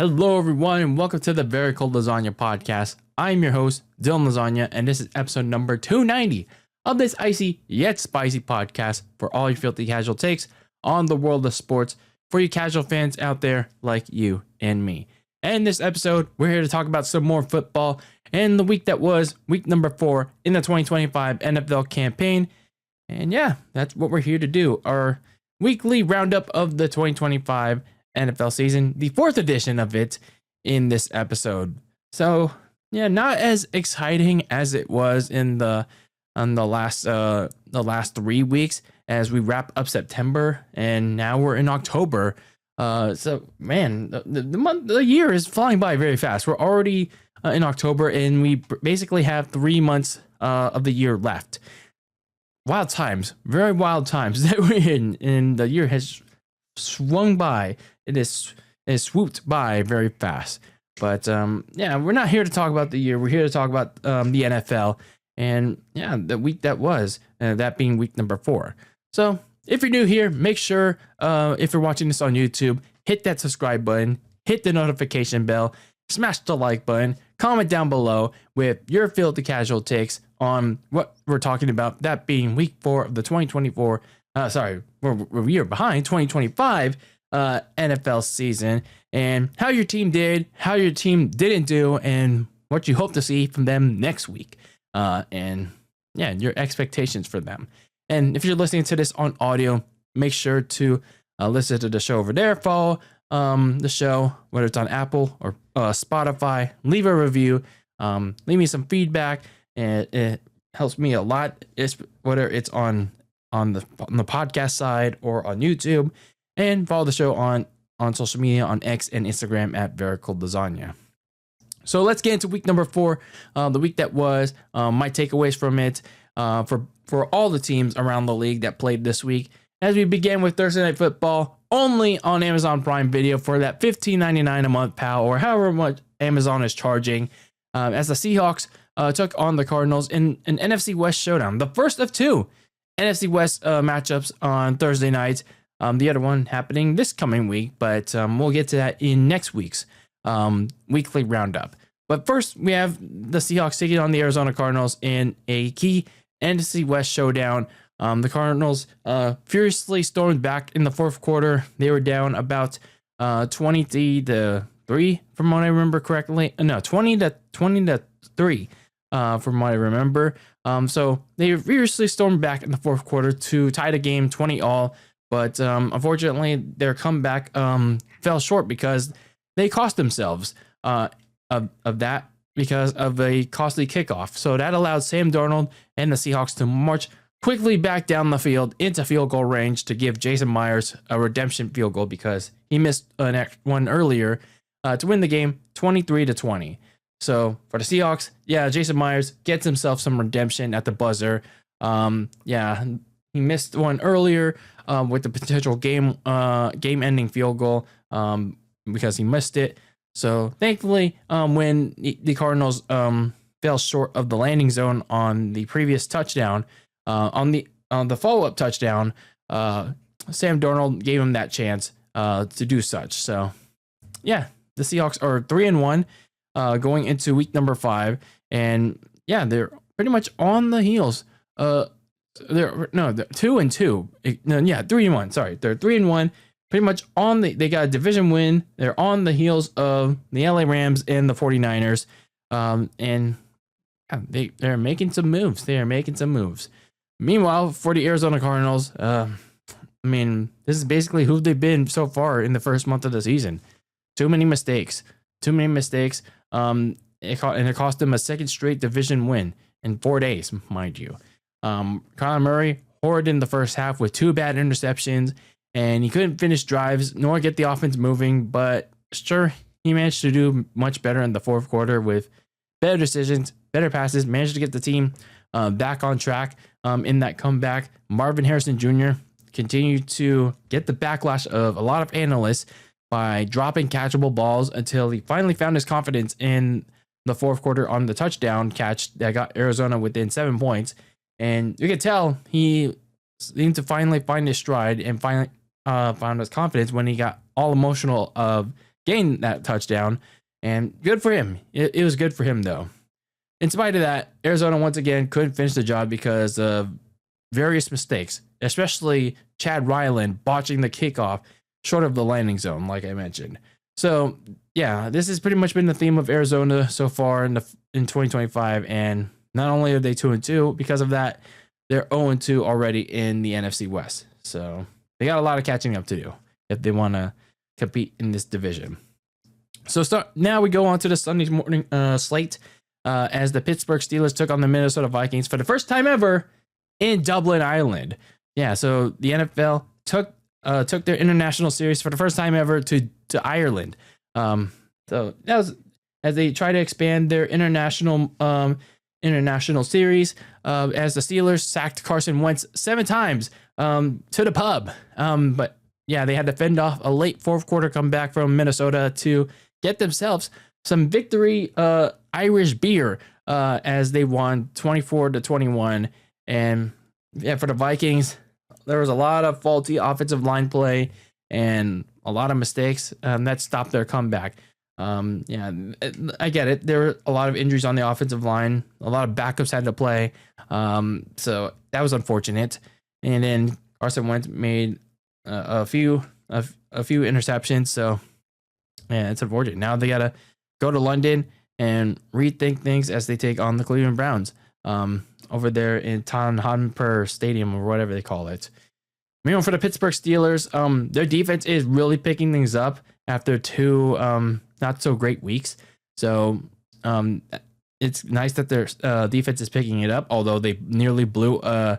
Hello, everyone, and welcome to the Very Cold Lasagna Podcast. I'm your host, Dylan Lasagna, and this is episode number 290 of this icy yet spicy podcast for all your filthy casual takes on the world of sports for you casual fans out there like you and me. And in this episode, we're here to talk about some more football and the week that was week number 4 in the 2025 NFL campaign. And yeah, that's what we're here to do. Our weekly roundup of the 2025 NFL season, the 4th edition of it in this episode. So yeah, not as exciting as it was in the last 3 weeks as we wrap up September, and now we're in October. So man, the year is flying by very fast. We're already in October, and we basically have 3 months of the year left. Wild times, very wild times that we're in, and the year has swung by. It is swooped by very fast. But yeah, we're not here to talk about the year. We're here to talk about the NFL and yeah, the week that was, that being week number 4. So if you're new here, make sure if you're watching this on YouTube, hit that subscribe button, hit the notification bell, smash the like button, comment down below with your filthy casual takes on what we're talking about, that being week 4 of the 2024. We're a year behind 2025 NFL season, and how your team did, how your team didn't do, and what you hope to see from them next week. And yeah, your expectations for them. And if you're listening to this on audio, make sure to listen to the show over there. Follow the show, whether it's on Apple or Spotify. Leave a review. Leave me some feedback, and it helps me a lot. Whether it's on the podcast side or on YouTube. And follow the show on social media, on X and Instagram at Very Cold Lasagna. So let's get into week number 4, the week that was. My takeaways from it for all the teams around the league that played this week. As we begin with Thursday Night Football, only on Amazon Prime Video for that $15.99 a month, pal, or however much Amazon is charging. As the Seahawks took on the Cardinals in an NFC West showdown, the first of 2 NFC West matchups on Thursday nights. The other one happening this coming week, but we'll get to that in next week's weekly roundup. But first, we have the Seahawks taking on the Arizona Cardinals in a key NFC West showdown. The Cardinals furiously stormed back in the 4th quarter. They were down about 20-3, from what I remember correctly. No, 20-3, from what I remember. So they furiously stormed back in the 4th quarter to tie the game 20-all. But unfortunately, their comeback fell short because they cost themselves of that because of a costly kickoff. So that allowed Sam Darnold and the Seahawks to march quickly back down the field into field goal range to give Jason Myers a redemption field goal because he missed one earlier to win the game 23-20. So for the Seahawks, yeah, Jason Myers gets himself some redemption at the buzzer. Yeah, he missed one earlier with the potential game-ending field goal because he missed it. So thankfully, when the Cardinals fell short of the landing zone on the previous touchdown, on the follow-up touchdown, Sam Darnold gave him that chance to do such. So yeah, the Seahawks are 3-1 going into week number 5, and yeah, they're pretty much on the heels. They're 2-2. No, yeah, 3-1. Sorry, they're 3-1. Pretty much they got a division win. They're on the heels of the LA Rams and the 49ers. And yeah, they're making some moves. Meanwhile, for the Arizona Cardinals, I mean, this is basically who they've been so far in the first month of the season. Too many mistakes. It cost them a second straight division win in 4 days, mind you. Kyler Murray, horrid in the first half with 2 bad interceptions, and he couldn't finish drives nor get the offense moving, but sure, he managed to do much better in the 4th quarter with better decisions, better passes, managed to get the team back on track in that comeback. Marvin Harrison Jr. continued to get the backlash of a lot of analysts by dropping catchable balls until he finally found his confidence in the 4th quarter on the touchdown catch that got Arizona within 7 points. And you could tell he seemed to finally find his stride and finally found his confidence when he got all emotional of gain that touchdown, and good for him. It was good for him, though. In spite of that, Arizona once again couldn't finish the job because of various mistakes, especially Chad Ryland botching the kickoff short of the landing zone, like I mentioned. So, yeah, this has pretty much been the theme of Arizona so far in 2025, and not only are they 2-2, because of that, they're 0-2 already in the NFC West. So they got a lot of catching up to do if they want to compete in this division. So now we go on to the Sunday morning slate as the Pittsburgh Steelers took on the Minnesota Vikings for the first time ever in Dublin, Ireland. Yeah, so the NFL took their international series for the first time ever to Ireland. So that was as they try to expand their international series, as the Steelers sacked Carson Wentz 7 times to the pub. But yeah, they had to fend off a late fourth quarter comeback from Minnesota to get themselves some victory Irish beer as they won 24-21. And yeah, for the Vikings, there was a lot of faulty offensive line play and a lot of mistakes that stopped their comeback. Yeah, I get it. There were a lot of injuries on the offensive line. A lot of backups had to play. So that was unfortunate. And then Carson Wentz made a few interceptions. So yeah, it's unfortunate. Now they got to go to London and rethink things as they take on the Cleveland Browns over there in Tottenham Stadium or whatever they call it. Meanwhile, for the Pittsburgh Steelers, their defense is really picking things up after 2 not so great weeks. So it's nice that their defense is picking it up, although they nearly blew a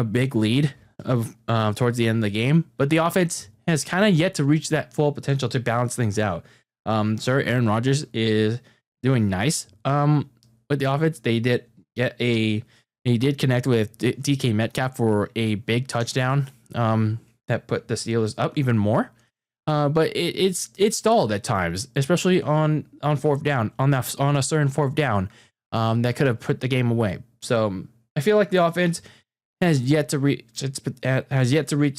big lead towards the end of the game. But the offense has kind of yet to reach that full potential to balance things out. Sir Aaron Rodgers is doing nice with the offense. They did he did connect with DK Metcalf for a big touchdown that put the Steelers up even more. But it's stalled at times, especially on fourth down, on a certain fourth down that could have put the game away. So I feel like the offense has yet to reach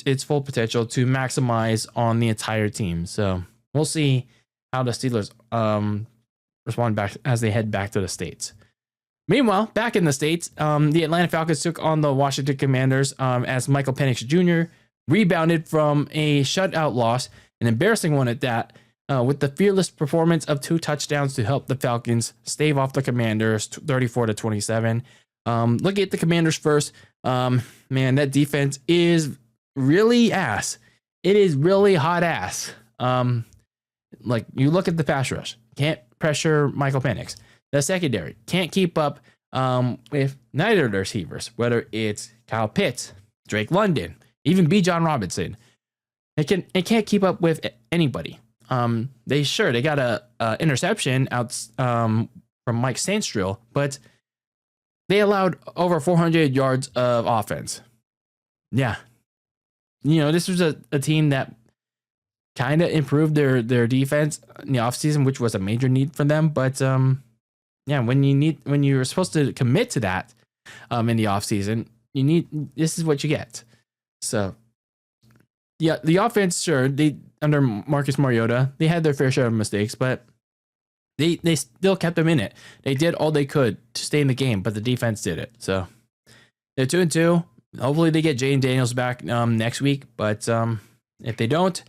its full potential to maximize on the entire team. So we'll see how the Steelers respond back as they head back to the States. Meanwhile, back in the States, the Atlanta Falcons took on the Washington Commanders as Michael Penix Jr. rebounded from a shutout loss, an embarrassing one at that, with the fearless performance of 2 touchdowns to help the Falcons stave off the Commanders 34-27. Looking at the Commanders first, man, that defense is really ass. It is really hot ass. Like, you look at the pass rush, can't pressure Michael Penix. The secondary can't keep up with neither of their receivers, whether it's Kyle Pitts, Drake London, even B. John Robinson. It can't keep up with anybody. They got a interception out from Mike Sandstrill, but they allowed over 400 yards of offense. Yeah, this was a team that kind of improved their defense in the offseason, which was a major need for them. But yeah, when you're supposed to commit to that in the offseason, this is what you get. So yeah, the offense, sure, they under Marcus Mariota, they had their fair share of mistakes, but they still kept them in it. They did all they could to stay in the game, but the defense did it. So they're 2-2. Hopefully they get Jane Daniels back next week, but if they don't,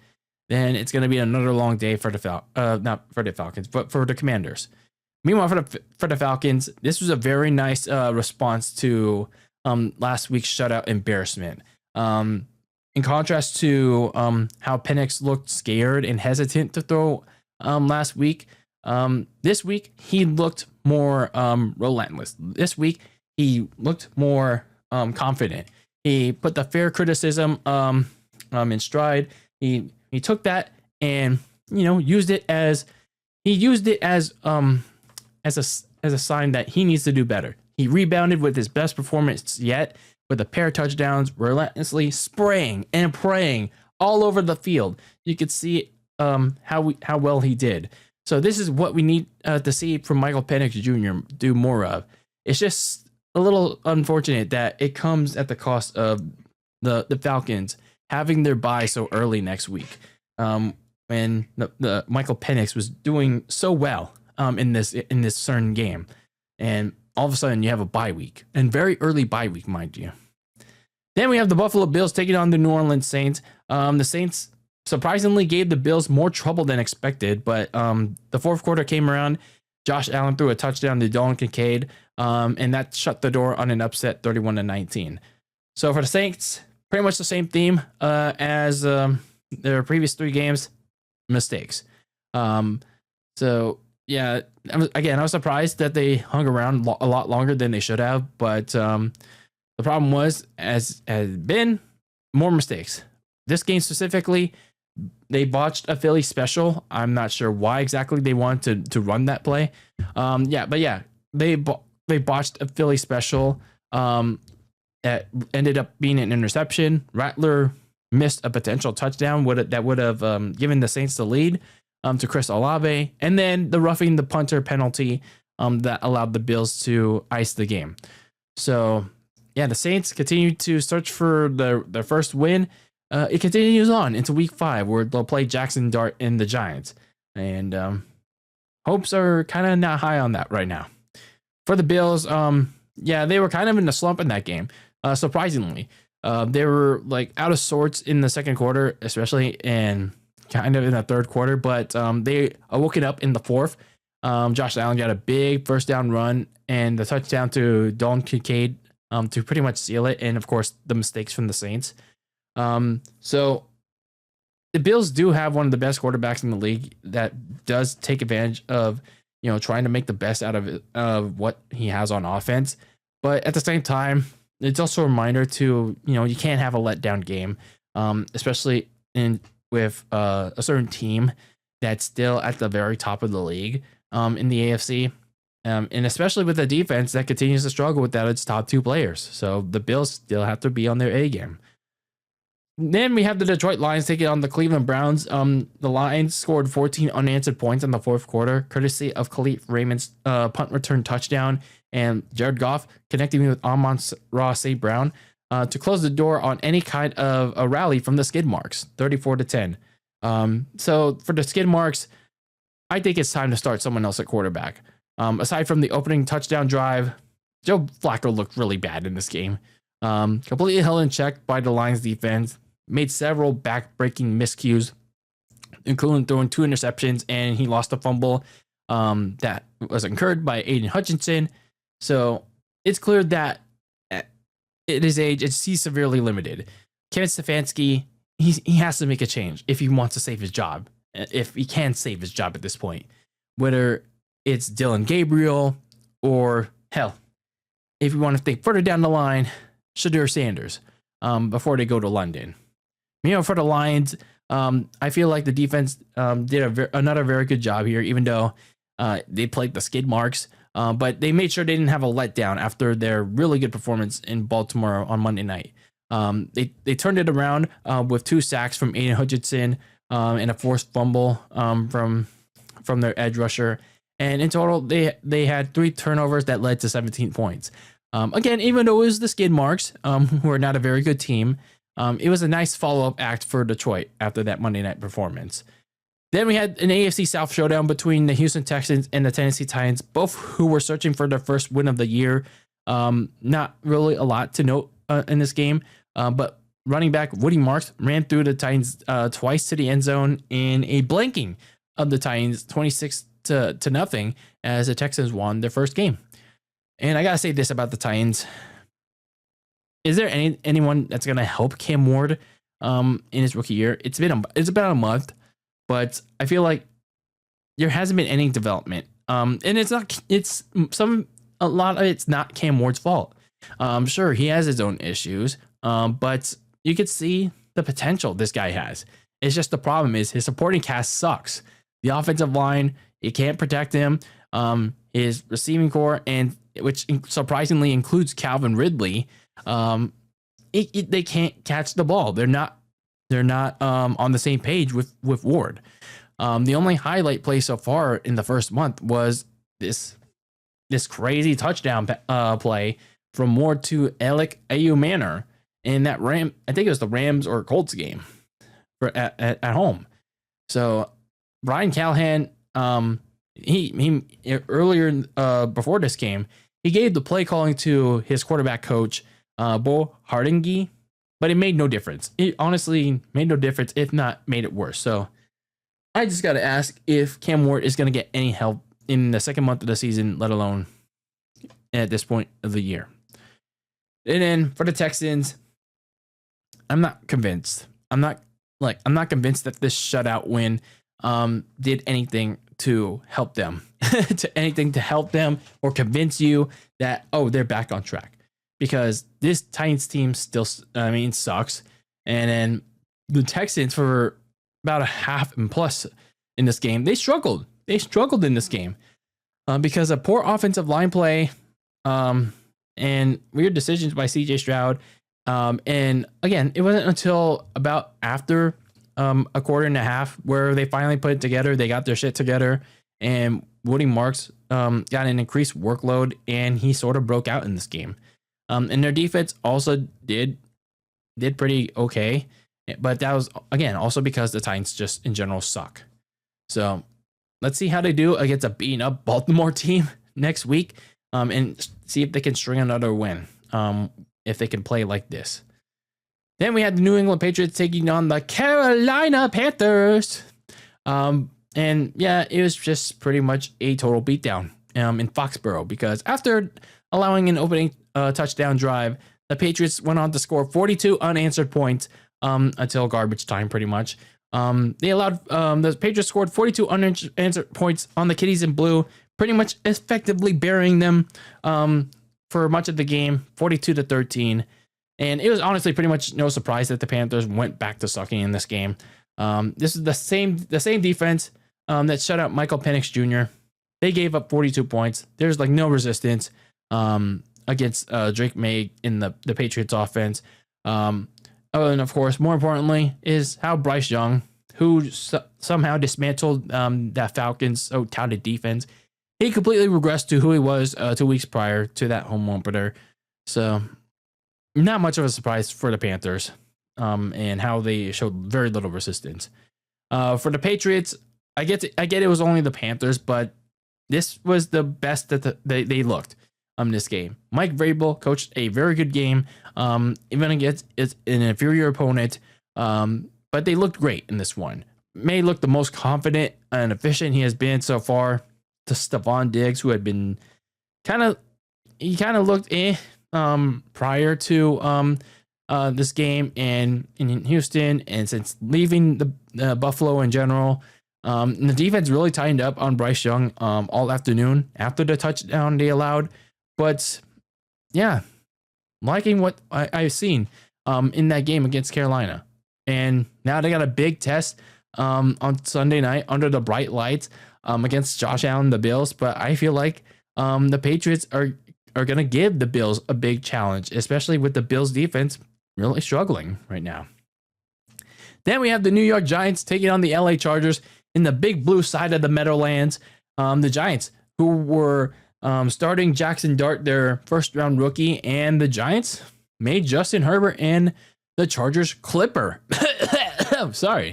then it's going to be another long day for not for the Falcons, but for the Commanders. Meanwhile, for the Falcons, this was a very nice response to last week's shutout embarrassment. In contrast to how Penix looked scared and hesitant to throw last week, this week he looked more relentless. This week he looked more confident. He put the fair criticism in stride. He took that and used it as a sign that he needs to do better. He rebounded with his best performance yet, with a pair of touchdowns, relentlessly spraying and praying all over the field. You could see how well he did. So this is what we need to see from Michael Penix Jr. do more of. It's just a little unfortunate that it comes at the cost of the Falcons having their bye so early next week. when the Michael Penix was doing so well in this certain game, and all of a sudden you have a bye week, and very early bye week, mind you. Then we have the Buffalo Bills taking on the New Orleans Saints. The Saints surprisingly gave the Bills more trouble than expected, but the fourth quarter came around. Josh Allen threw a touchdown to Dalton Kincaid, and that shut the door on an upset 31-19. So for the Saints, pretty much the same theme as their previous 3 games, mistakes. So yeah, I was surprised that they hung around a lot longer than they should have, but the problem was, as has been, more mistakes. This game specifically, they botched a Philly special. I'm not sure why exactly they wanted to run that play. They botched a Philly special that ended up being an interception. Rattler missed a potential touchdown that would have given the Saints the lead to Chris Olave, and then the roughing the punter penalty that allowed the Bills to ice the game. So yeah, the Saints continue to search for their first win. It continues on into week 5, where they'll play Jaxson Dart and the Giants. And hopes are kind of not high on that right now. For the Bills, they were kind of in a slump in that game. Surprisingly, they were like out of sorts in the second quarter, especially in kind of in the third quarter. But they woke it up in the fourth. Josh Allen got a big first down run and the touchdown to Dalton Kincaid to pretty much seal it. And of course, the mistakes from the Saints. So the Bills do have one of the best quarterbacks in the league that does take advantage of, trying to make the best out of what he has on offense. But at the same time, it's also a reminder to, you can't have a letdown game, especially with a certain team that's still at the very top of the league in the AFC. And especially with a defense that continues to struggle without its top 2 players. So the Bills still have to be on their A game. Then we have the Detroit Lions taking on the Cleveland Browns. The Lions scored 14 unanswered points in the fourth quarter, courtesy of Khalif Raymond's punt return touchdown and Jared Goff connecting with Amon-Ra St. Brown to close the door on any kind of a rally from the skid marks, 34-10. So for the skid marks, I think it's time to start someone else at quarterback. Aside from the opening touchdown drive, Joe Flacco looked really bad in this game. Completely held in check by the Lions defense, made several back-breaking miscues, including throwing 2 interceptions, and he lost a fumble that was incurred by Aiden Hutchinson. So it's clear that at his age, he's severely limited. Kevin Stefanski, he has to make a change if he wants to save his job, if he can save his job at this point. Whether it's Dylan Gabriel or, hell, if you want to think further down the line, Shadur Sanders before they go to London. For the Lions, I feel like the defense did another very good job here, even though they played the skid marks. But they made sure they didn't have a letdown after their really good performance in Baltimore on Monday night. They turned it around with 2 sacks from Aiden Hutchinson and a forced fumble from their edge rusher. And in total, they had 3 turnovers that led to 17 points. Again, even though it was the skid marks, who are not a very good team, it was a nice follow-up act for Detroit after that Monday night performance. Then we had an AFC South showdown between the Houston Texans and the Tennessee Titans, both who were searching for their first win of the year. Not really a lot to note in this game, but running back Woody Marks ran through the Titans twice to the end zone in a blanking of the Titans, 26-0, as the Texans won their first game. And I gotta say this about the Titans: is there anyone that's gonna help Cam Ward in his rookie year? It's about a month, but I feel like there hasn't been any development. And a lot of it's not Cam Ward's fault. Sure, he has his own issues, but you could see the potential this guy has. It's just the problem is his supporting cast sucks. The offensive line, you can't protect him. His receiving core, and which surprisingly includes Calvin Ridley, they can't catch the ball. They're not on the same page with Ward. The only highlight play so far in the first month was this crazy touchdown play from Ward to Alec Manor in that I think it was the Rams or Colts game at home. So Brian Callahan, he earlier before this game, he gave the play calling to his quarterback coach, Bo Hardingy, but it made no difference. It honestly made no difference, if not made it worse. So I just got to ask if Cam Ward is going to get any help in the second month of the season, let alone at this point of the year. And then for the Texans, I'm not convinced. I'm not convinced that this shutout win did anything to help them, to help them or convince you that, oh, they're back on track. Because this Titans team still, sucks. And then the Texans, for about a half and plus in this game, they struggled. They struggled in this game because of poor offensive line play and weird decisions by CJ Stroud. And again, it wasn't until about after a quarter and a half where they finally put it together. They got their shit together, and Woody Marks got an increased workload, and he sort of broke out in this game. And their defense also did pretty okay, but that was, again, also because the Titans just in general suck. So let's see how they do against a beaten up Baltimore team next week, and see if they can string another win, if they can play like this. Then we had the New England Patriots taking on the Carolina Panthers. And yeah, it was just pretty much a total beatdown in Foxborough, because after allowing an opening touchdown drive, the Patriots went on to score 42 unanswered points until garbage time, pretty much. They allowed the Patriots scored 42 unanswered points on the Kitties in blue, pretty much effectively burying them for much of the game, 42-13. And it was honestly pretty much no surprise that the Panthers went back to sucking in this game. This is the same defense that shut out Michael Penix Jr. They gave up 42 points. There's like no resistance against Drake May in the Patriots offense. And of course, more importantly, is how Bryce Young, who somehow dismantled that Falcons so touted defense, he completely regressed to who he was 2 weeks prior to that home opener. So not much of a surprise for the Panthers and how they showed very little resistance. For the Patriots, I get it was only the Panthers, but this was the best that they looked this game. Mike Vrabel coached a very good game, even against an inferior opponent, but they looked great in this one. May look the most confident and efficient he has been so far. To Stephon Diggs, who had been kind of looked prior to this game and in Houston, and since leaving the Buffalo in general. The defense really tightened up on Bryce Young all afternoon after the touchdown they allowed. But yeah, liking what I've seen in that game against Carolina. And now they got a big test on Sunday night under the bright lights against Josh Allen, the Bills. But I feel like the Patriots are going to give the Bills a big challenge, especially with the Bills defense really struggling right now. Then we have the New York Giants taking on the LA Chargers in the big blue side of the Meadowlands. The Giants, who were starting Jaxson Dart, their first round rookie, and the Giants made Justin Herbert and the Chargers Clipper. I'm sorry.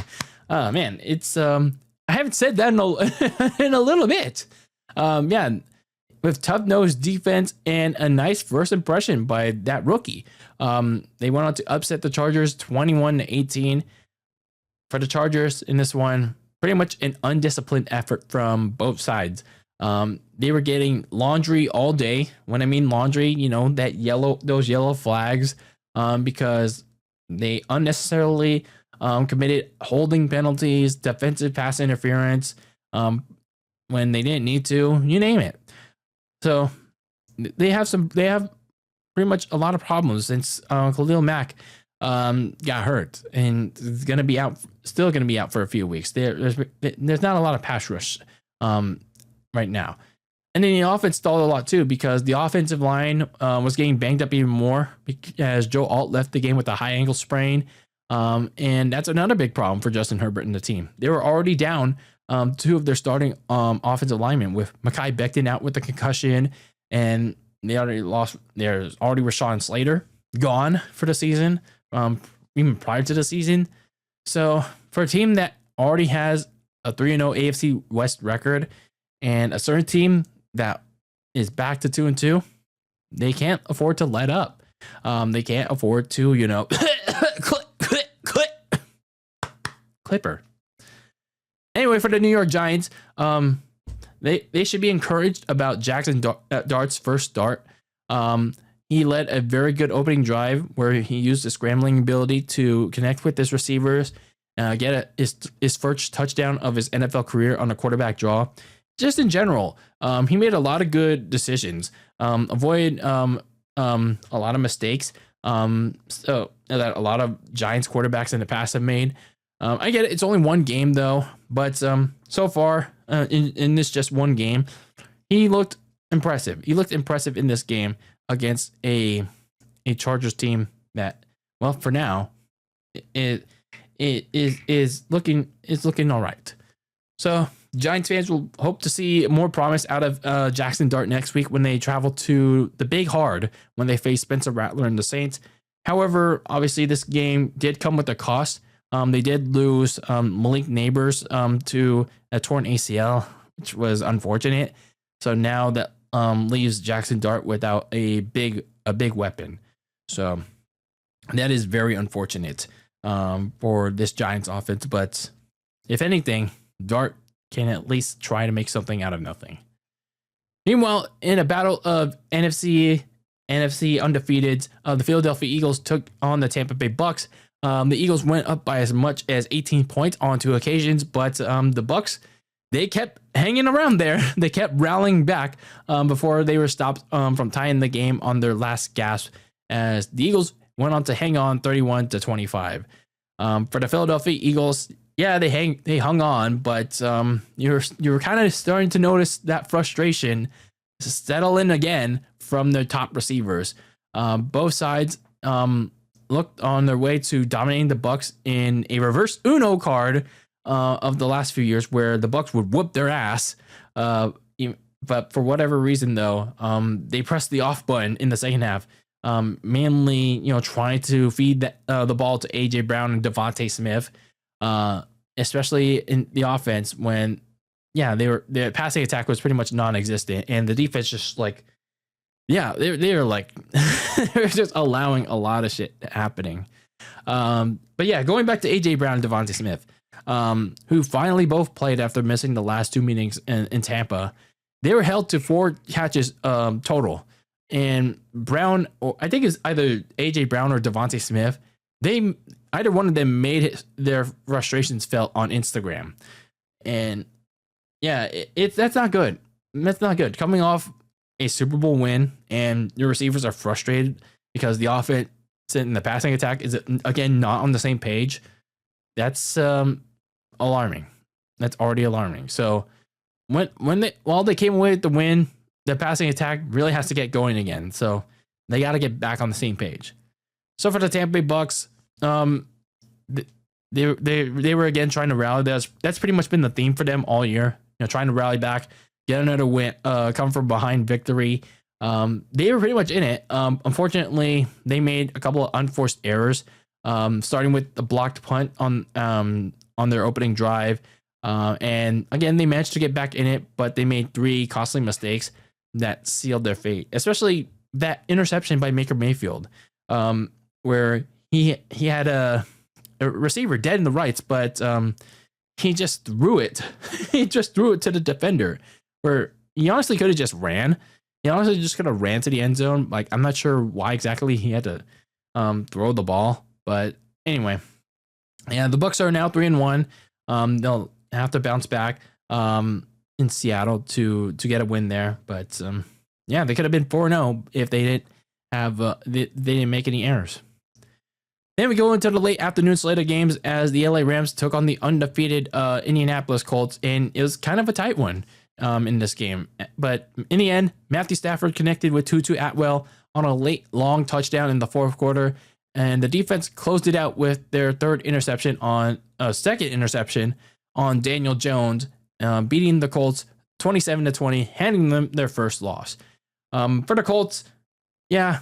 Man, it's I haven't said that in a little bit. Yeah, with tough-nosed defense and a nice first impression by that rookie. They went on to upset the Chargers 21-18. For the Chargers in this one, pretty much an undisciplined effort from both sides. They were getting laundry all day. When I mean laundry, those yellow flags, because they unnecessarily committed holding penalties, defensive pass interference, when they didn't need to, you name it. So they have pretty much a lot of problems since Khalil Mack got hurt and is going to be out, still going to be out for a few weeks. There's not a lot of pass rush right now. And then the offense stalled a lot too, because the offensive line was getting banged up even more as Joe Alt left the game with a high ankle sprain. And that's another big problem for Justin Herbert and the team. They were already down two of their starting offensive linemen, with Mekhi Becton out with a concussion, and they already lost. There's already Rashawn Slater gone for the season, even prior to the season. So for a team that already has a 3-0 AFC West record, and a certain team that is back to 2-2, they can't afford to let up. They can't afford to, Clipper. Anyway, for the New York Giants, they should be encouraged about Jaxson Dart's first start. He led a very good opening drive where he used his scrambling ability to connect with his receivers, get his first touchdown of his NFL career on a quarterback draw. Just in general, he made a lot of good decisions, avoided a lot of mistakes, so that a lot of Giants quarterbacks in the past have made. I get it. It's only one game though, but so far in this just one game, he looked impressive. He looked impressive in this game against a Chargers team that, well, for now, it is looking all right. So Giants fans will hope to see more promise out of Jaxson Dart next week when they travel to the Big Hard when they face Spencer Rattler and the Saints. However, obviously this game did come with a cost. They did lose Malik Neighbors to a torn ACL, which was unfortunate. So now that leaves Jaxson Dart without a big weapon. So that is very unfortunate for this Giants offense. But if anything, Dart can at least try to make something out of nothing. Meanwhile, in a battle of NFC undefeateds, the Philadelphia Eagles took on the Tampa Bay Bucks. The Eagles went up by as much as 18 points on two occasions, but the Bucks, they kept hanging around there. They kept rallying back before they were stopped from tying the game on their last gasp, as the Eagles went on to hang on 31-25. For the Philadelphia Eagles, yeah, they hung on, but you were kind of starting to notice that frustration settle in again from their top receivers. Both sides looked on their way to dominating the Bucks in a reverse Uno card of the last few years, where the Bucks would whoop their ass. But for whatever reason, though, they pressed the off button in the second half, mainly trying to feed the ball to AJ Brown and Devontae Smith, especially in the offense when their passing attack was pretty much non-existent, and the defense just they were like they're just allowing a lot of shit happening. But yeah, going back to AJ Brown and Devontae Smith, who finally both played after missing the last two meetings in Tampa. They were held to 4 catches total. And Brown, or I think it's either AJ Brown or Devontae Smith, either one of them made their frustrations felt on Instagram. And yeah, that's not good. That's not good. Coming off a Super Bowl win and your receivers are frustrated because the offense in the passing attack is again not on the same page. That's alarming. That's already alarming. So while they came away with the win, the passing attack really has to get going again. So they got to get back on the same page. So for the Tampa Bay Bucks, they were again trying to rally. That's pretty much been the theme for them all year. Trying to rally back, get another win, come from behind victory. They were pretty much in it. Unfortunately, they made a couple of unforced errors, starting with the blocked punt on their opening drive. And again, they managed to get back in it, but they made 3 costly mistakes that sealed their fate, especially that interception by Baker Mayfield, where he had a receiver dead in the rights, but he just threw it. He just threw it to the defender, where he honestly could have just ran. He honestly just could have ran to the end zone. Like, I'm not sure why exactly he had to throw the ball, but anyway, yeah, the Bucks are now 3-1. They'll have to bounce back in Seattle to get a win there, but yeah, they could have been 4-0 if they didn't have they didn't make any errors. Then we go into the late afternoon slate of games as the LA Rams took on the undefeated Indianapolis Colts, and it was kind of a tight one in this game. But in the end, Matthew Stafford connected with Tutu Atwell on a late long touchdown in the fourth quarter, and the defense closed it out with their second interception on Daniel Jones, beating the Colts 27-20, handing them their first loss. For the Colts, yeah,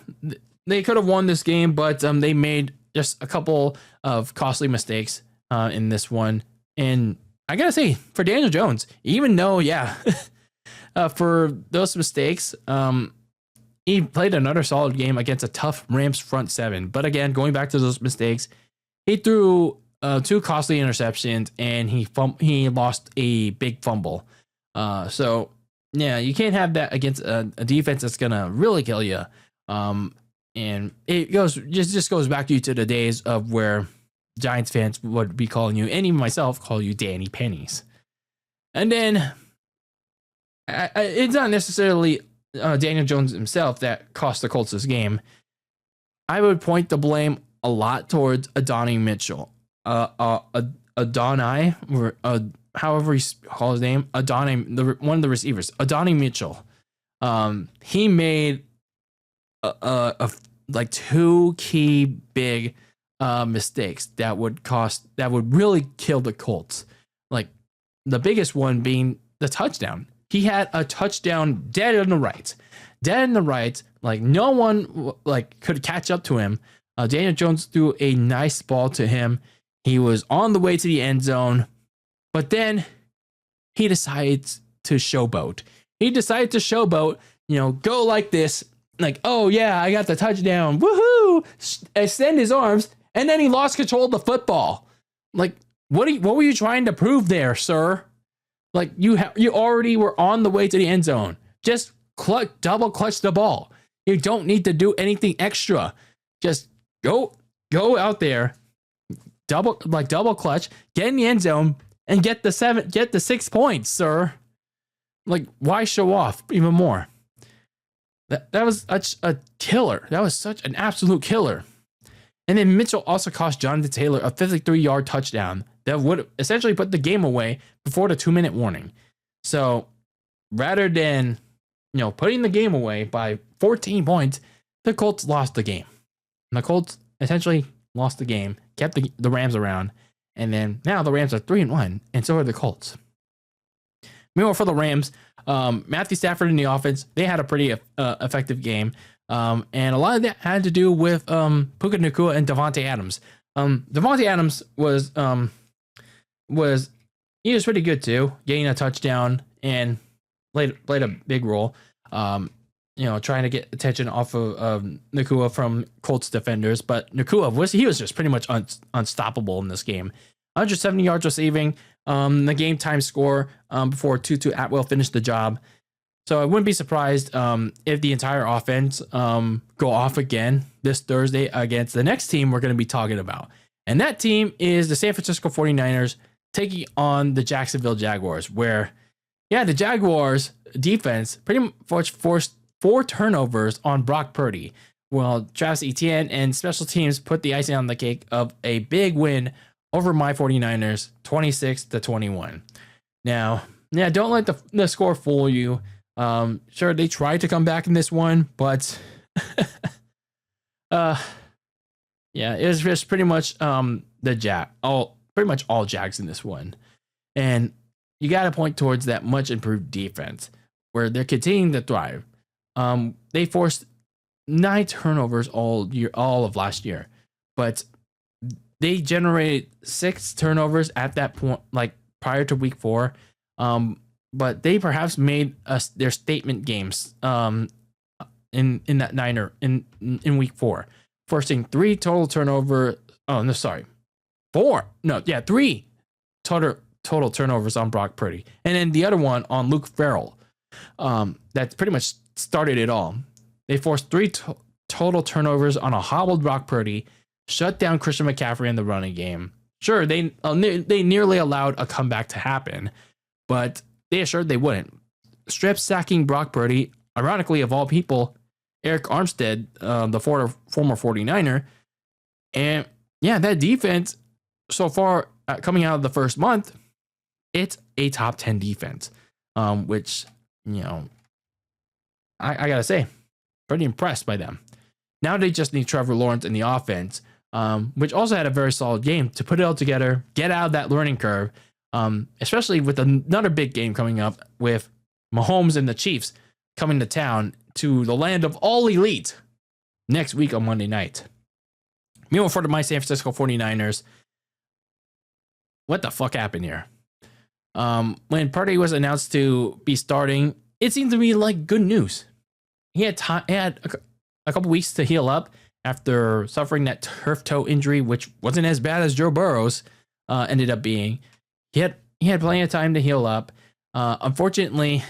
they could have won this game, but they made just a couple of costly mistakes in this one. And I got to say, for Daniel Jones, even though, for those mistakes, he played another solid game against a tough Rams front seven. But again, going back to those mistakes, he threw 2 costly interceptions and he lost a big fumble. So yeah, you can't have that against a defense that's gonna really kill you. And it just goes back to the days of where Giants fans would be calling you, and even myself call you Danny Pennies. And then it's not necessarily Daniel Jones himself that cost the Colts this game. I would point the blame a lot towards Adonai Mitchell. Adonai, or however you call his name, Adonai, one of the receivers, Adonai Mitchell. He made like 2 key big mistakes that would really kill the Colts. Like the biggest one being the touchdown. He had a touchdown dead in the right. Like no one could catch up to him. Daniel Jones threw a nice ball to him. He was on the way to the end zone, but then he decided to showboat. Go like this, like, oh yeah, I got the touchdown, woohoo! Extend his arms, and then he lost control of the football. Like, what were you trying to prove there, sir? Like you already were on the way to the end zone. Just double clutch the ball. You don't need to do anything extra. Just go out there, double clutch, get in the end zone, and get the 6 points, sir. Like, why show off even more? That was such a killer. That was such an absolute killer. And then Mitchell also cost Jonathan Taylor a 53-yard touchdown that would essentially put the game away before the 2-minute warning. So rather than, putting the game away by 14 points, the Colts lost the game. And the Colts essentially lost the game, kept the Rams around, and then now the Rams are 3-1, and so are the Colts. Meanwhile, for the Rams, Matthew Stafford in the offense, they had a pretty effective game. And a lot of that had to do with Puka Nacua and Devontae Adams. Devontae Adams was pretty good too, getting a touchdown and played a big role. Trying to get attention off of Nacua from Colts defenders, but Nacua was just pretty much unstoppable in this game. 170 yards receiving, the game time score before Tutu Atwell finished the job. So I wouldn't be surprised if the entire offense go off again this Thursday against the next team we're going to be talking about. And that team is the San Francisco 49ers taking on the Jacksonville Jaguars, where, the Jaguars defense pretty much forced 4 turnovers on Brock Purdy, while Travis Etienne and special teams put the icing on the cake of a big win over my 49ers, 26-21. Now, don't let the score fool you. Sure, they tried to come back in this one, but it was just pretty much pretty much all Jags in this one. And you got to point towards that much improved defense where they're continuing to thrive. They forced 9 turnovers all of last year, but they generated 6 turnovers at that point, like prior to week 4. But they perhaps made their statement games in that Niner in week 4, forcing 3 total turnover. Oh no, sorry, 4. No, 3 total turnovers on Brock Purdy, and then the other one on Luke Farrell. That pretty much started it all. They forced 3 total turnovers on a hobbled Brock Purdy, shut down Christian McCaffrey in the running game. Sure, they nearly allowed a comeback to happen, but they assured they wouldn't. Strip sacking Brock Purdy, ironically of all people, Eric Armstead, the former 49er. And that defense so far coming out of the first month, it's a top 10 defense, which, I got to say, pretty impressed by them. Now they just need Trevor Lawrence in the offense, which also had a very solid game to put it all together, get out of that learning curve, especially with another big game coming up with Mahomes and the Chiefs coming to town to the land of all elite next week on Monday night. Meanwhile, for my San Francisco 49ers, what the fuck happened here? When Purdy was announced to be starting, it seemed to be like good news. He had a couple weeks to heal up after suffering that turf toe injury, which wasn't as bad as Joe Burrow's ended up being. He had plenty of time to heal up. Unfortunately,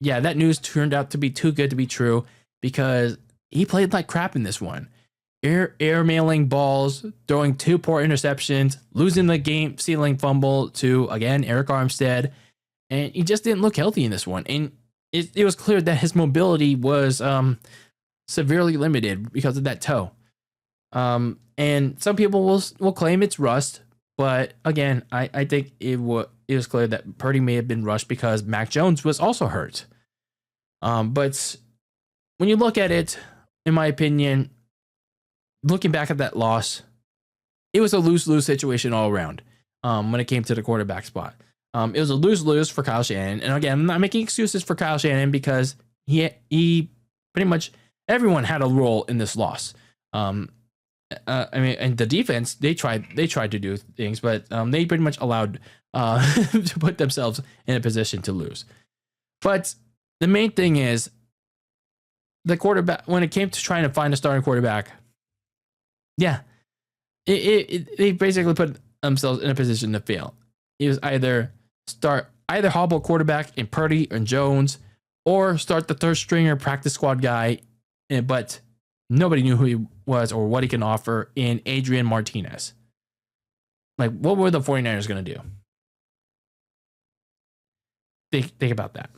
yeah, that news turned out to be too good to be true because he played like crap in this one. Air-mailing balls, throwing 2 poor interceptions, losing the game-sealing fumble to, again, Eric Armstead. And he just didn't look healthy in this one. And it was clear that his mobility was severely limited because of that toe. And some people will claim it's rust. But again, I think it was clear that Purdy may have been rushed because Mac Jones was also hurt. But when you look at it, in my opinion, looking back at that loss, it was a lose-lose situation all around when it came to the quarterback spot. It was a lose-lose for Kyle Shanahan. And again, I'm not making excuses for Kyle Shanahan because he pretty much everyone had a role in this loss. I mean, and the defense, they tried to do things, but they pretty much allowed to put themselves in a position to lose. But the main thing is the quarterback, when it came to trying to find a starting quarterback, yeah, they basically put themselves in a position to fail. It was either hobble quarterback in Purdy and Jones, or start the third stringer practice squad guy, but nobody knew who he was or what he can offer in Adrian Martinez. Like, what were the 49ers going to do? Think about that.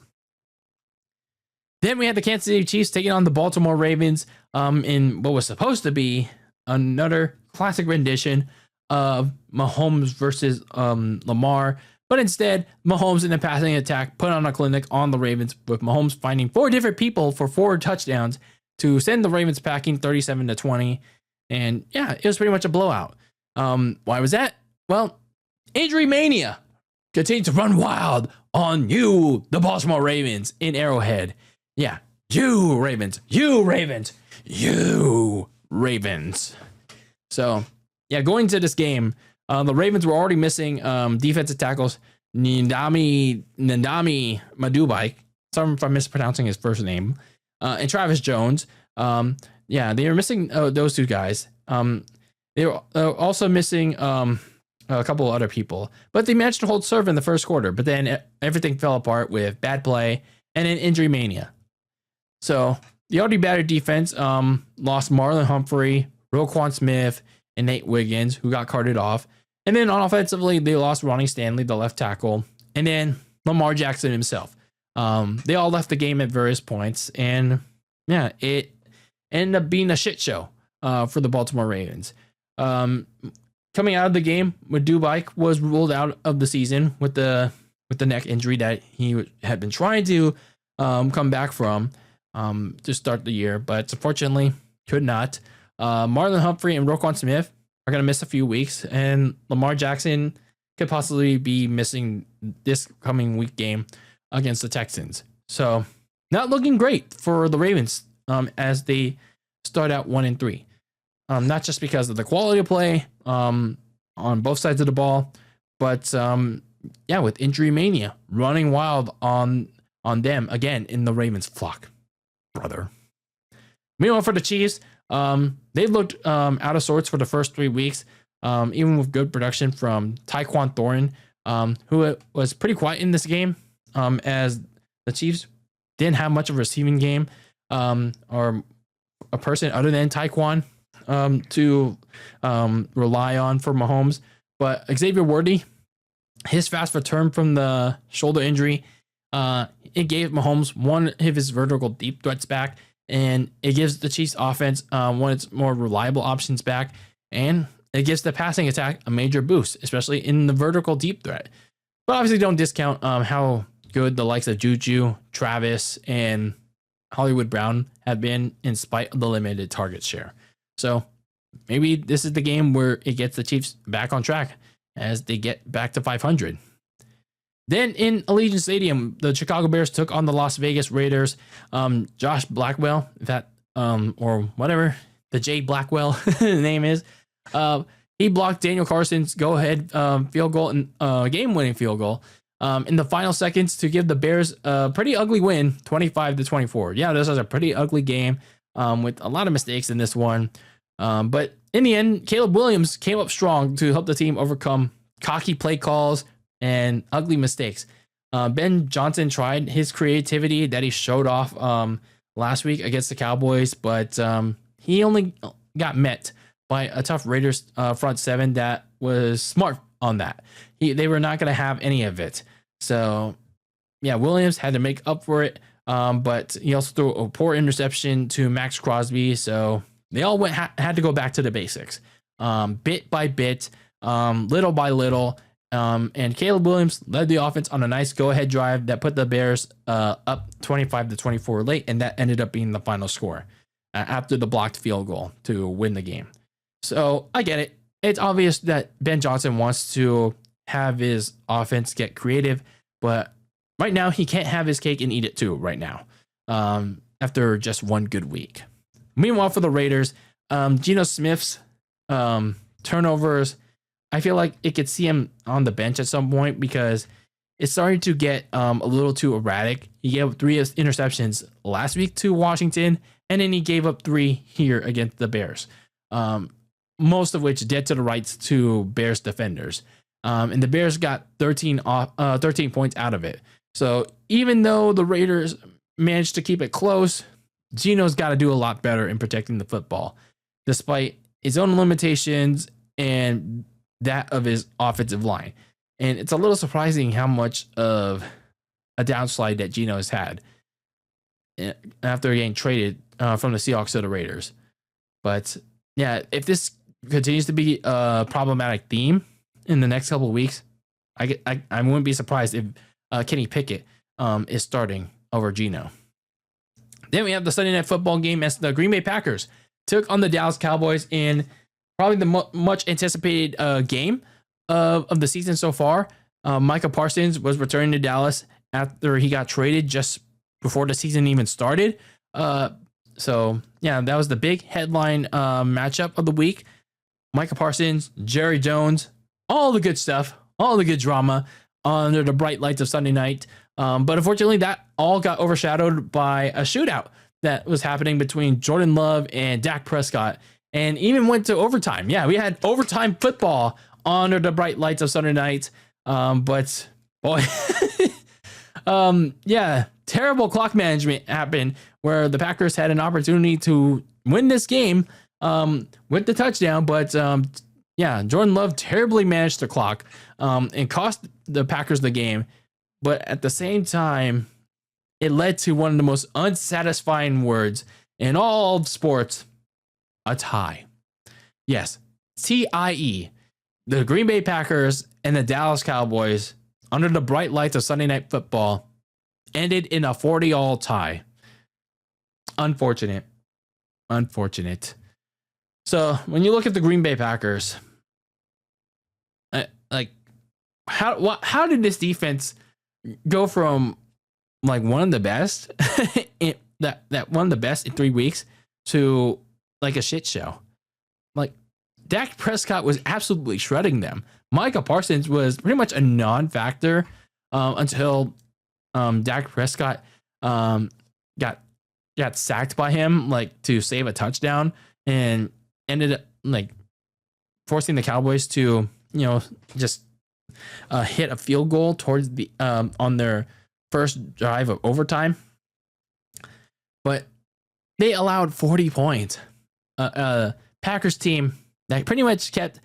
Then we had the Kansas City Chiefs taking on the Baltimore Ravens in what was supposed to be another classic rendition of Mahomes versus Lamar. But instead, Mahomes in the passing attack put on a clinic on the Ravens, with Mahomes finding 4 different people for 4 touchdowns to send the Ravens packing 37-20. And yeah, it was pretty much a blowout. Why was that? Well, injury mania continued to run wild on you, the Baltimore Ravens, in Arrowhead. Yeah, you Ravens. So, yeah, going to this game, the Ravens were already missing defensive tackles Ndami Madubike. Sorry if I'm mispronouncing his first name. And Travis Jones. Yeah, they were missing those 2 guys. They were also missing a couple of other people. But they managed to hold serve in the first quarter. But then everything fell apart with bad play and an injury mania. So the already battered defense lost Marlon Humphrey, Roquan Smith, and Nate Wiggins, who got carted off. And then on offensively, they lost Ronnie Stanley, the left tackle, and then Lamar Jackson himself. They all left the game at various points, and yeah, it ended up being a shit show for the Baltimore Ravens. Coming out of the game, Madubike was ruled out of the season with the neck injury that he had been trying to come back from to start the year, but unfortunately could not. Marlon Humphrey and Roquan Smith are going to miss a few weeks, and Lamar Jackson could possibly be missing this coming week game against the Texans. So not looking great for the Ravens as they start out 1-3. Not just because of the quality of play on both sides of the ball, but yeah, with injury mania running wild on them again in the Ravens flock, brother. Meanwhile, for the Chiefs, they looked out of sorts for the first 3 weeks, even with good production from Tyquan Thornton, who was pretty quiet in this game, as the Chiefs didn't have much of a receiving game or a person other than Tyquan to rely on for Mahomes. But Xavier Worthy, his fast return from the shoulder injury, it gave Mahomes one of his vertical deep threats back, and it gives the Chiefs offense one of its more reliable options back, and it gives the passing attack a major boost, especially in the vertical deep threat. But obviously don't discount how good the likes of Juju, Travis, and Hollywood Brown have been in spite of the limited target share. So maybe this is the game where it gets the Chiefs back on track as they get back to 500. Then in Allegiant Stadium, the Chicago Bears took on the Las Vegas Raiders. Josh Blackwell, or whatever the Jay Blackwell name is, He blocked Daniel Carson's go-ahead field goal and game-winning field goal in the final seconds to give the Bears a pretty ugly win, 25-24. Yeah, this was a pretty ugly game with a lot of mistakes in this one. But in the end, Caleb Williams came up strong to help the team overcome cocky play calls and ugly mistakes. Ben Johnson tried his creativity that he showed off last week against the Cowboys, but he only got met by a tough Raiders front seven that was smart on that. They were not going to have any of it. So, yeah, Williams had to make up for it, but he also threw a poor interception to Max Crosby. So they all had to go back to the basics, bit by bit, little by little. And Caleb Williams led the offense on a nice go-ahead drive that put the Bears up 25-24 late, and that ended up being the final score after the blocked field goal to win the game. So I get it. It's obvious that Ben Johnson wants to have his offense get creative, but right now he can't have his cake and eat it too right now after just one good week. Meanwhile, for the Raiders, Geno Smith's turnovers, I feel like it could see him on the bench at some point because it's starting to get a little too erratic. He gave up 3 interceptions last week to Washington, and then he gave up 3 here against the Bears. Most of which dead to the rights to Bears defenders. And the Bears got 13 points out of it. So even though the Raiders managed to keep it close, Geno's got to do a lot better in protecting the football, despite his own limitations and that of his offensive line. And it's a little surprising how much of a downslide that Geno has had after getting traded from the Seahawks to the Raiders. But yeah, if this continues to be a problematic theme in the next couple of weeks, I wouldn't be surprised if Kenny Pickett is starting over Geno. Then we have the Sunday Night Football game as the Green Bay Packers took on the Dallas Cowboys in probably the much anticipated game of the season so far. Micah Parsons was returning to Dallas after he got traded just before the season even started. So yeah, that was the big headline matchup of the week. Micah Parsons, Jerry Jones, all the good stuff, all the good drama under the bright lights of Sunday night. But unfortunately, that all got overshadowed by a shootout that was happening between Jordan Love and Dak Prescott, and even went to overtime. Yeah, we had overtime football under the bright lights of Sunday night. But boy, yeah, terrible clock management happened where the Packers had an opportunity to win this game with the touchdown, but yeah, Jordan Love terribly managed the clock and cost the Packers the game. But at the same time, it led to one of the most unsatisfying words in all of sports, a tie. Yes, TIE. The Green Bay Packers and the Dallas Cowboys, under the bright lights of Sunday Night Football, ended in a 40-all tie. Unfortunate. So when you look at the Green Bay Packers, like how did this defense go from like one of the best that one of the best in 3 weeks to like a shit show? Like Dak Prescott was absolutely shredding them. Micah Parsons was pretty much a non-factor until Dak Prescott got sacked by him like to save a touchdown and ended up like forcing the Cowboys to just hit a field goal towards the on their first drive of overtime. But they allowed 40 points. Packers team that pretty much kept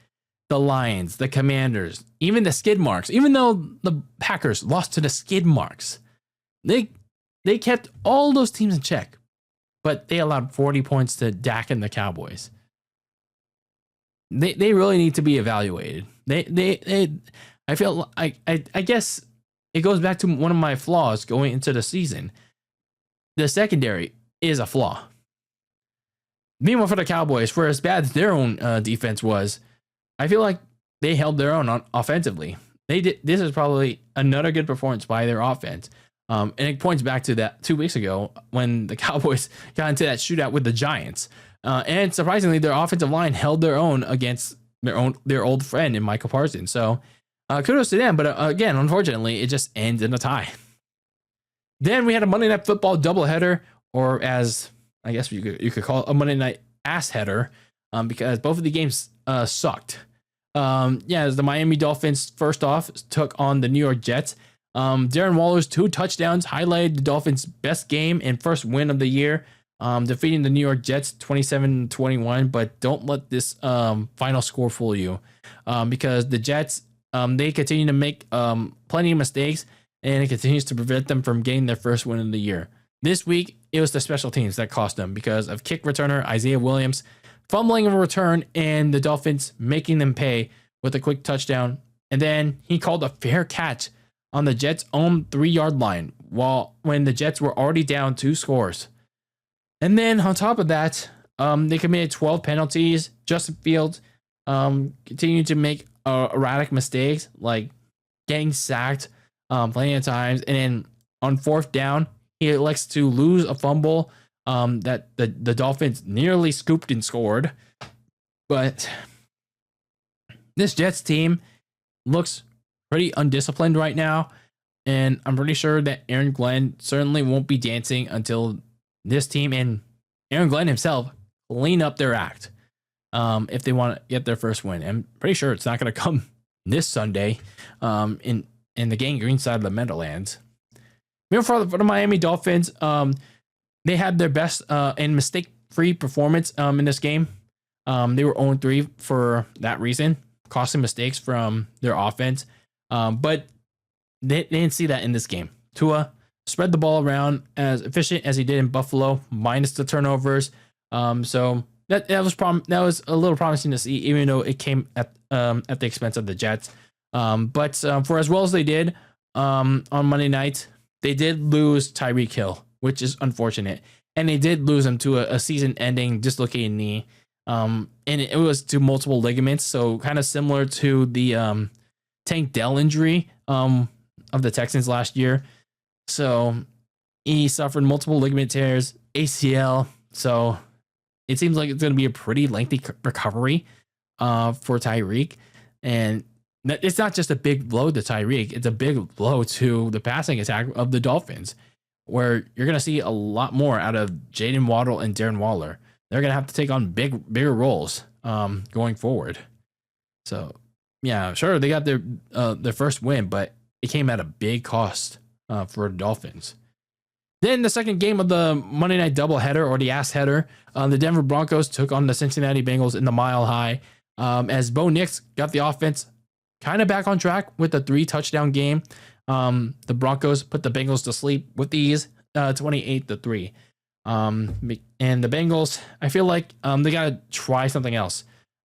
the Lions, the Commanders, even the skid marks. Even though the Packers lost to the skid marks, they kept all those teams in check. But they allowed 40 points to Dak and the Cowboys. They really need to be evaluated. I feel I guess it goes back to one of my flaws going into the season. The secondary is a flaw. Meanwhile, for the Cowboys, for as bad as their own defense was, I feel like they held their own offensively. They did. This is probably another good performance by their offense. And it points back to that 2 weeks ago when the Cowboys got into that shootout with the Giants. And surprisingly, their offensive line held their own against their old friend in Micah Parsons. So kudos to them. But again, unfortunately, it just ends in a tie. Then we had a Monday Night Football doubleheader, or as I guess you could call it, a Monday Night ass header, because both of the games sucked. As the Miami Dolphins first off took on the New York Jets. Darren Waller's 2 touchdowns highlighted the Dolphins' best game and first win of the year, defeating the New York Jets 27-21. But don't let this final score fool you, because the Jets, they continue to make plenty of mistakes, and it continues to prevent them from getting their first win of the year. This week, it was the special teams that cost them because of kick returner Isaiah Williams fumbling a return and the Dolphins making them pay with a quick touchdown. And then he called a fair catch on the Jets' own 3-yard line when the Jets were already down 2 scores. And then on top of that, they committed 12 penalties. Justin Fields continued to make erratic mistakes, like getting sacked plenty of times. And then on 4th down, he elects to lose a fumble that the Dolphins nearly scooped and scored. But this Jets team looks pretty undisciplined right now, and I'm pretty sure that Aaron Glenn certainly won't be dancing until this team and Aaron Glenn himself clean up their act if they want to get their first win. I'm pretty sure it's not going to come this Sunday in the Gang Green side of the Meadowlands. For the Miami Dolphins, they had their best and mistake-free performance in this game. They were 0-3 for that reason, costing mistakes from their offense. But they didn't see that in this game. Tua spread the ball around as efficient as he did in Buffalo, minus the turnovers. So that was a little promising to see, even though it came at the expense of the Jets. But for as well as they did on Monday night, they did lose Tyreek Hill, which is unfortunate, and they did lose him to a season-ending dislocated knee. And it was to multiple ligaments, so kind of similar to the Tank Dell injury of the Texans last year. So he suffered multiple ligament tears, ACL. So it seems like it's going to be a pretty lengthy recovery for Tyreek. And it's not just a big blow to Tyreek. It's a big blow to the passing attack of the Dolphins, where you're going to see a lot more out of Jaden Waddle and Darren Waller. They're going to have to take on bigger roles going forward. So, yeah, sure, they got their first win, but it came at a big cost for the Dolphins. Then the second game of the Monday Night doubleheader, or the ass header, the Denver Broncos took on the Cincinnati Bengals in the Mile High, as Bo Nix got the offense kind of back on track with a 3-touchdown game. The Broncos put the Bengals to sleep with ease, 28-3. And the Bengals, I feel like they got to try something else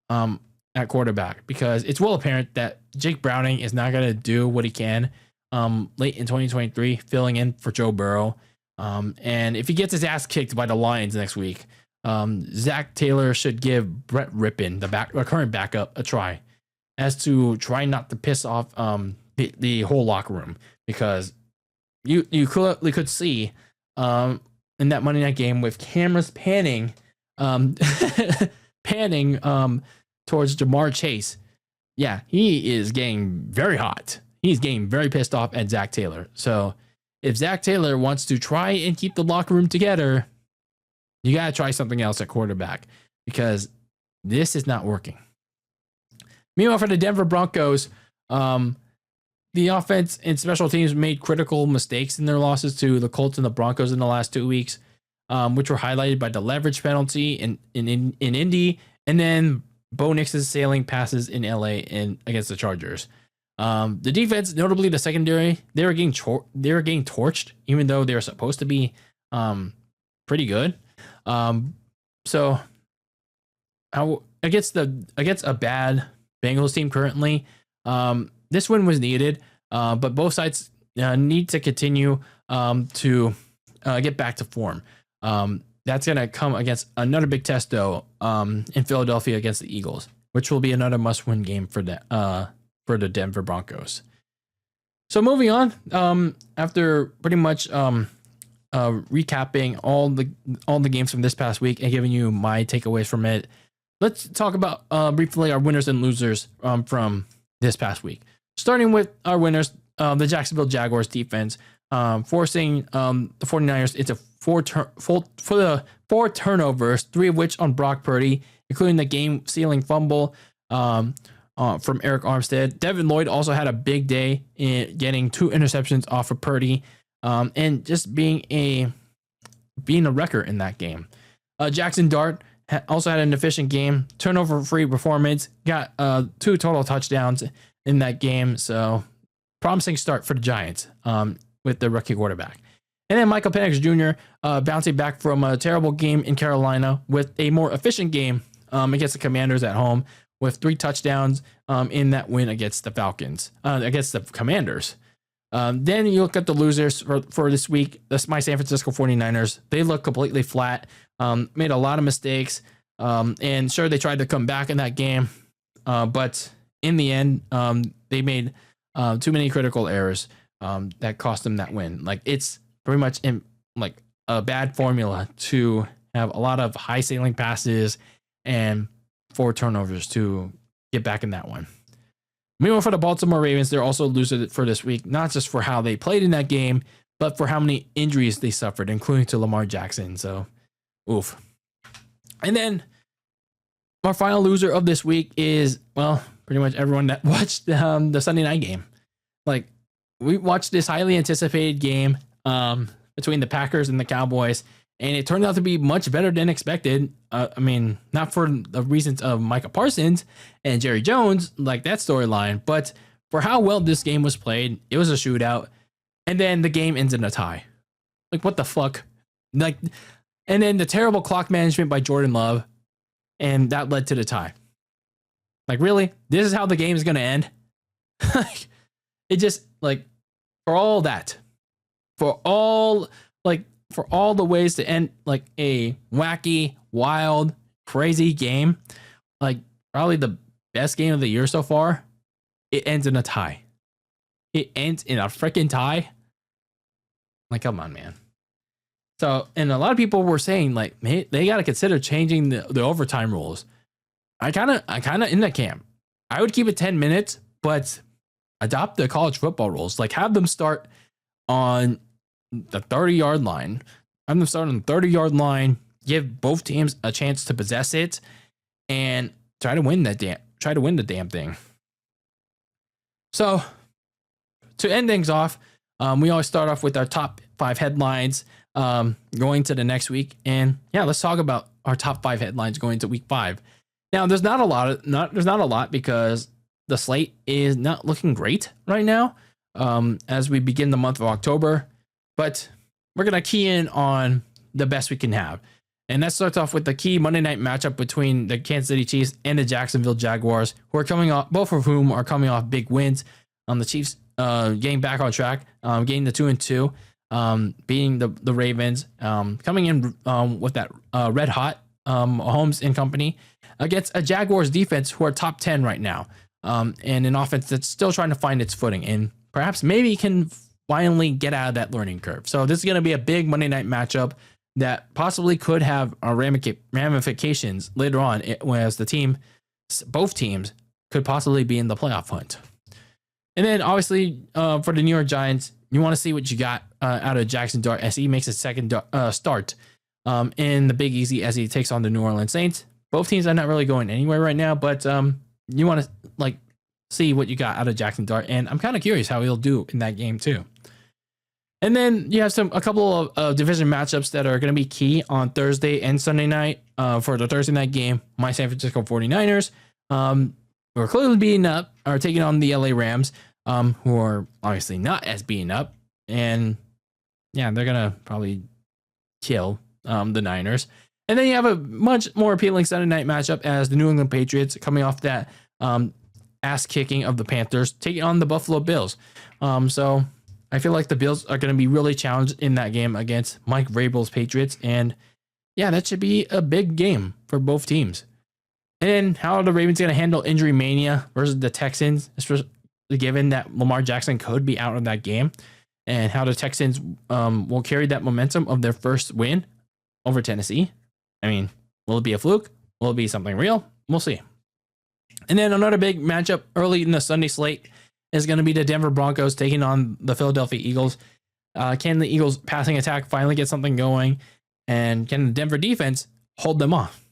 at quarterback, because it's well apparent that Jake Browning is not going to do what he can late in 2023, filling in for Joe Burrow. And if he gets his ass kicked by the Lions next week, Zach Taylor should give Brett Rippon, the current backup, a try, as to try not to piss off the whole locker room, because you clearly could see in that Monday night game with cameras panning towards Jamar Chase. Yeah, he is getting very hot. He's getting very pissed off at Zach Taylor. So if Zach Taylor wants to try and keep the locker room together, you got to try something else at quarterback, because this is not working. Meanwhile, for the Denver Broncos, the offense and special teams made critical mistakes in their losses to the Colts and the Broncos in the last 2 weeks, which were highlighted by the leverage penalty in Indy, and then Bo Nix's sailing passes in LA and against the Chargers. The defense, notably the secondary, they were getting torched, even though they were supposed to be pretty good. So against a bad Bengals team currently, this win was needed, but both sides need to continue to get back to form. That's going to come against another big test, though, in Philadelphia against the Eagles, which will be another must-win game for the Denver Broncos. So moving on, after pretty much recapping all the games from this past week and giving you my takeaways from it, let's talk about briefly our winners and losers from this past week. Starting with our winners, the Jacksonville Jaguars defense, forcing the 49ers into four turnovers, 3 of which on Brock Purdy, including the game-sealing fumble from Eric Armstead. Devin Lloyd also had a big day in getting 2 interceptions off of Purdy, and just being a wrecker in that game. Jaxson Dart also had an efficient game, turnover-free performance, got 2 total touchdowns in that game. So promising start for the Giants with the rookie quarterback. And then Michael Penix Jr. Bouncing back from a terrible game in Carolina with a more efficient game against the Commanders at home with 3 touchdowns in that win against the Falcons, against the Commanders. Then you look at the losers for this week. That's my San Francisco 49ers. They look completely flat, made a lot of mistakes, and sure, they tried to come back in that game, but in the end, they made too many critical errors that cost them that win. Like, it's pretty much like a bad formula to have a lot of high ceiling passes and 4 turnovers to get back in that one. Meanwhile, for the Baltimore Ravens, they're also losing for this week, not just for how they played in that game, but for how many injuries they suffered, including to Lamar Jackson. So, oof. And then our final loser of this week is, well, pretty much everyone that watched the Sunday night game. Like, we watched this highly anticipated game between the Packers and the Cowboys, and it turned out to be much better than expected. I mean, not for the reasons of Micah Parsons and Jerry Jones, like that storyline, but for how well this game was played. It was a shootout, and then the game ends in a tie. Like, what the fuck? Like, and then the terrible clock management by Jordan Love, and that led to the tie. Like, really? This is how the game is going to end? It just, like, for all that, for all the ways to end, like, a wacky, wild, crazy game, like, probably the best game of the year so far, it ends in a tie. It ends in a freaking tie. Like, come on, man. So, and a lot of people were saying, like, man, they got to consider changing the overtime rules. I kind of in that camp. I would keep it 10 minutes, but adopt the college football rules. Like, have them start on the 30-yard line. Have them start on the 30-yard line. Give both teams a chance to possess it, and try to win the damn thing. So, to end things off, we always start off with our top 5 headlines going to the next week, and yeah, let's talk about our top 5 headlines going to week 5. Now, there's not a lot because the slate is not looking great right now as we begin the month of October, but we're gonna key in on the best we can have, and that starts off with the key Monday night matchup between the Kansas City Chiefs and the Jacksonville Jaguars, who are coming off, both of whom are coming off big wins. The Chiefs getting back on track, getting the 2-2, beating the Ravens, coming in with that red hot Mahomes and company against a Jaguars defense who are top 10 right now, and an offense that's still trying to find its footing and perhaps maybe can finally get out of that learning curve. So this is going to be a big Monday night matchup that possibly could have ramifications later on, as both teams could possibly be in the playoff hunt. And then obviously for the New York Giants, you want to see what you got out of Jaxson Dart as he makes his second start in the Big Easy as he takes on the New Orleans Saints. Both teams are not really going anywhere right now, but you want to see what you got out of Jaxson Dart, and I'm kind of curious how he'll do in that game too. And then you have a couple of division matchups that are going to be key on Thursday and Sunday night. For the Thursday night game, my San Francisco 49ers, who are clearly beating up, are taking on the LA Rams, who are obviously not as beaten up. And yeah, they're going to probably kill the Niners. And then you have a much more appealing Sunday night matchup as the New England Patriots, coming off that ass kicking of the Panthers, taking on the Buffalo Bills. So I feel like the Bills are going to be really challenged in that game against Mike Vrabel's Patriots. And yeah, that should be a big game for both teams. And how are the Ravens going to handle injury mania versus the Texans, especially given that Lamar Jackson could be out of that game, and how the Texans will carry that momentum of their first win over Tennessee? I mean, will it be a fluke? Will it be something real? We'll see. And then another big matchup early in the Sunday slate is going to be the Denver Broncos taking on the Philadelphia Eagles. Can the Eagles passing attack finally get something going? And can the Denver defense hold them off?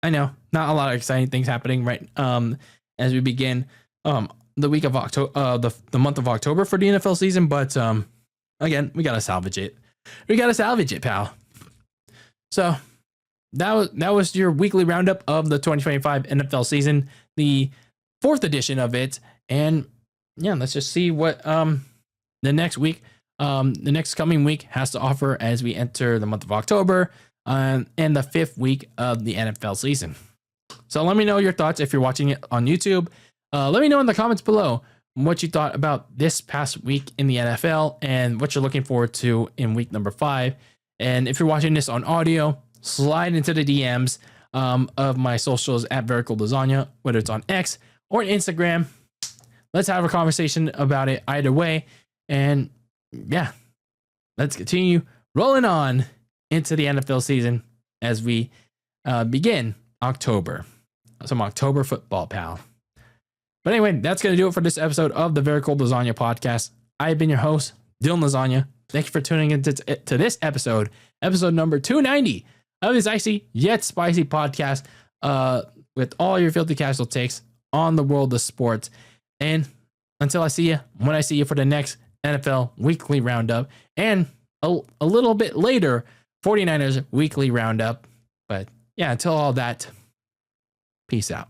I know, not a lot of exciting things happening right as we begin the week of October, the month of October for the NFL season. But again, we got to salvage it. We got to salvage it, pal. So that was your weekly roundup of the 2025 NFL season, the 4th edition of it. And yeah, let's just see what the next coming week has to offer as we enter the month of October and the 5th week of the NFL season. So let me know your thoughts if you're watching it on YouTube. Let me know in the comments below what you thought about this past week in the NFL and what you're looking forward to in week number 5. And if you're watching this on audio, slide into the DMs of my socials at Very Cold Lasagna, whether it's on X or Instagram. Let's have a conversation about it either way. And yeah, let's continue rolling on into the NFL season as we begin October. Some October football, pal. But anyway, that's going to do it for this episode of the Very Cold Lasagna Podcast. I've been your host, Dylan Lasagna. Thank you for tuning in to this episode number 290 of this icy yet spicy podcast with all your filthy casual takes on the world of sports. And until I see you, when I see you for the next NFL weekly roundup and a little bit later, 49ers weekly roundup. But yeah, until all that, peace out.